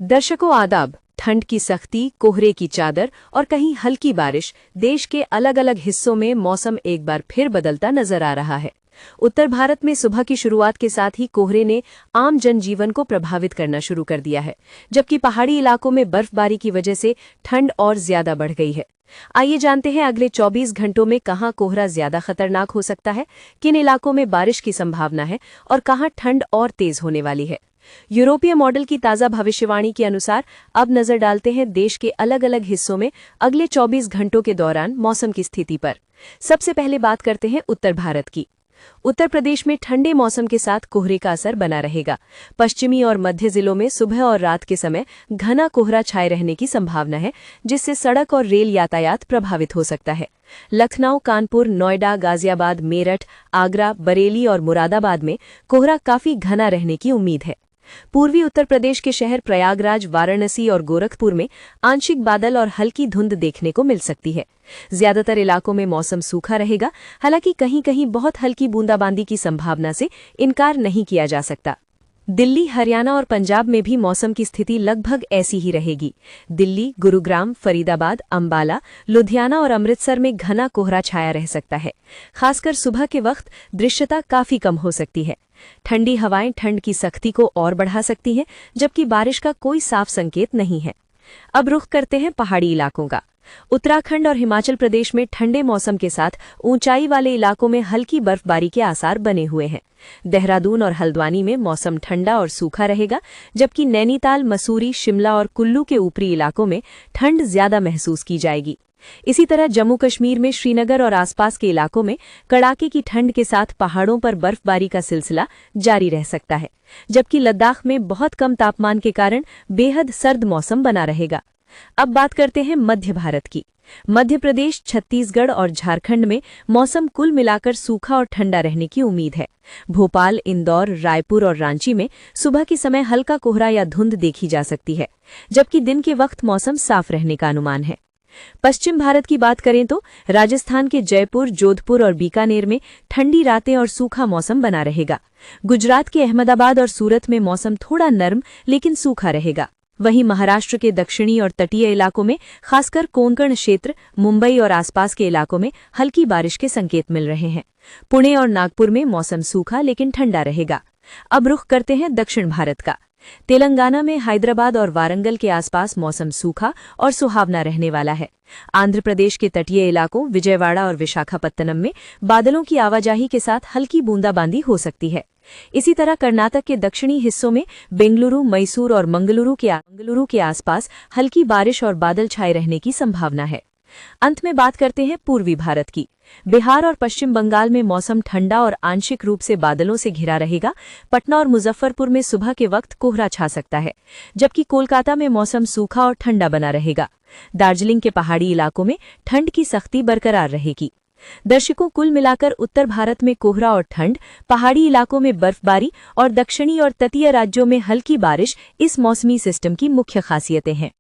दर्शकों आदाब। ठंड की सख्ती, कोहरे की चादर और कहीं हल्की बारिश, देश के अलग अलग हिस्सों में मौसम एक बार फिर बदलता नजर आ रहा है। उत्तर भारत में सुबह की शुरुआत के साथ ही कोहरे ने आम जनजीवन को प्रभावित करना शुरू कर दिया है, जबकि पहाड़ी इलाकों में बर्फबारी की वजह से ठंड और ज्यादा बढ़ गई है। आइए जानते हैं अगले 24 घंटों में कहां कोहरा ज्यादा खतरनाक हो सकता है, किन इलाकों में बारिश की संभावना है और कहां ठंड और तेज होने वाली है। यूरोपीय मॉडल की ताज़ा भविष्यवाणी के अनुसार अब नजर डालते हैं देश के अलग अलग हिस्सों में अगले 24 घंटों के दौरान मौसम की स्थिति पर। सबसे पहले बात करते हैं उत्तर भारत की। उत्तर प्रदेश में ठंडे मौसम के साथ कोहरे का असर बना रहेगा। पश्चिमी और मध्य जिलों में सुबह और रात के समय घना कोहरा छाए रहने की संभावना है, जिससे सड़क और रेल यातायात प्रभावित हो सकता है। लखनऊ, कानपुर, नोएडा, गाजियाबाद, मेरठ, आगरा, बरेली और मुरादाबाद में कोहरा काफी घना रहने की उम्मीद है। पूर्वी उत्तर प्रदेश के शहर प्रयागराज, वाराणसी और गोरखपुर में आंशिक बादल और हल्की धुंध देखने को मिल सकती है। ज्यादातर इलाकों में मौसम सूखा रहेगा, हालांकि कहीं कहीं बहुत हल्की बूंदाबांदी की संभावना से इनकार नहीं किया जा सकता। दिल्ली, हरियाणा और पंजाब में भी मौसम की स्थिति लगभग ऐसी ही रहेगी। दिल्ली, गुरुग्राम, फरीदाबाद, अंबाला, लुधियाना और अमृतसर में घना कोहरा छाया रह सकता है। खासकर सुबह के वक्त दृश्यता काफी कम हो सकती है। ठंडी हवाएं ठंड की सख्ती को और बढ़ा सकती हैं, जबकि बारिश का कोई साफ संकेत नहीं है। अब रुख करते हैं पहाड़ी इलाकों का। उत्तराखंड और हिमाचल प्रदेश में ठंडे मौसम के साथ ऊंचाई वाले इलाकों में हल्की बर्फबारी के आसार बने हुए हैं। देहरादून और हल्द्वानी में मौसम ठंडा और सूखा रहेगा, जबकि नैनीताल, मसूरी, शिमला और कुल्लू के ऊपरी इलाकों में ठंड ज्यादा महसूस की जाएगी। इसी तरह जम्मू कश्मीर में श्रीनगर और आसपास के इलाकों में कड़ाके की ठंड के साथ पहाड़ों पर बर्फबारी का सिलसिला जारी रह सकता है, जबकि लद्दाख में बहुत कम तापमान के कारण बेहद सर्द मौसम बना रहेगा। अब बात करते हैं मध्य भारत की। मध्य प्रदेश, छत्तीसगढ़ और झारखंड में मौसम कुल मिलाकर सूखा और ठंडा रहने की उम्मीद है। भोपाल, इंदौर, रायपुर और रांची में सुबह के समय हल्का कोहरा या धुंध देखी जा सकती है, जबकि दिन के वक्त मौसम साफ रहने का अनुमान है। पश्चिम भारत की बात करें तो राजस्थान के जयपुर, जोधपुर और बीकानेर में ठंडी रातें और सूखा मौसम बना रहेगा। गुजरात के अहमदाबाद और सूरत में मौसम थोड़ा नर्म लेकिन सूखा रहेगा। वहीं महाराष्ट्र के दक्षिणी और तटीय इलाकों में, खासकर कोंकण क्षेत्र, मुंबई और आसपास के इलाकों में हल्की बारिश के संकेत मिल रहे हैं। पुणे और नागपुर में मौसम सूखा लेकिन ठंडा रहेगा। अब रुख करते हैं दक्षिण भारत का। तेलंगाना में हैदराबाद और वारंगल के आसपास मौसम सूखा और सुहावना रहने वाला है। आंध्र प्रदेश के तटीय इलाकों, विजयवाड़ा और विशाखापत्तनम में बादलों की आवाजाही के साथ हल्की बूंदाबांदी हो सकती है। इसी तरह कर्नाटक के दक्षिणी हिस्सों में बेंगलुरु, मैसूर और मंगलुरु के आसपास हल्की बारिश और बादल छाए रहने की संभावना है। अंत में बात करते हैं पूर्वी भारत की। बिहार और पश्चिम बंगाल में मौसम ठंडा और आंशिक रूप से बादलों से घिरा रहेगा। पटना और मुजफ्फरपुर में सुबह के वक्त कोहरा छा सकता है, जबकि कोलकाता में मौसम सूखा और ठंडा बना रहेगा। दार्जिलिंग के पहाड़ी इलाकों में ठंड की सख्ती बरकरार रहेगी। दर्शकों, कुल मिलाकर उत्तर भारत में कोहरा और ठंड, पहाड़ी इलाकों में बर्फबारी और दक्षिणी और तटीय राज्यों में हल्की बारिश इस मौसमी सिस्टम की मुख्य खासियतें हैं।